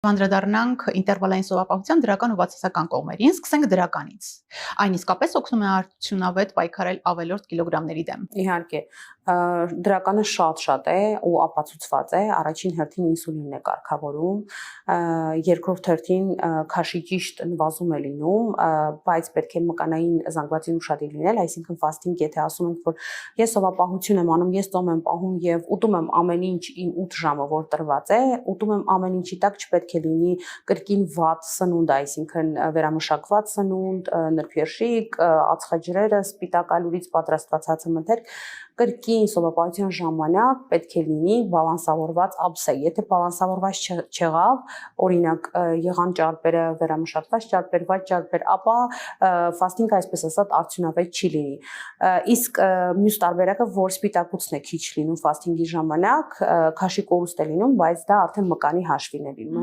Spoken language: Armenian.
Անդրադառնանք ինտերվալային սովապահության դրական ու բացասական կողմերին, սկսենք դրականից։ Այն իսկապես օգնում է արդյունավետ պայքարել ավելորդ կիլոգրամների դեմ։ Իհարկե, դրականը շատ է ու ապացուցված է, առաջին հերթին ինսուլինն է կարգավորում, երկրորդ հերթին քաշի ճիշտ նվազում է լինում, բայց պետք է մկանային զանգվածին ուշադիր լինել, այսինքն ֆաստինգ, եթե ասում ենք, որ ես սովապահություն եմ անում, ես ծոմ եմ պահում եւ ուտում եմ ամեն ինչ իմ 8 ժամը, որ տրված է, ուտում եմ ամեն ինչի տակ չպետք է լինի կրկին վատ սնունդ, այսինքն վերամշակված սնունդ, նրբերշիկ, ածխաջրերը, սպիտակ ալյուրից պատրաստված հացամթերք, կրկին սովապահության ժամանակ պետք է լինի բալանսավորված ափսե։ Եթե բալանսավորված չեղավ, օրինակ եղան ճարպերը, վերամշակված ճարպեր, վատ ճարպեր, ապա ֆաստինգը այսպես ասած արդյունավետ չի լինի։ Իսկ մյուս տարբերակը, որ սպիտակուցն է քիչ լինում ֆաստինգի ժամանակ, քաշի կորուստ է լինում, բայց դա արդեն մկանի հաշվին է լինում։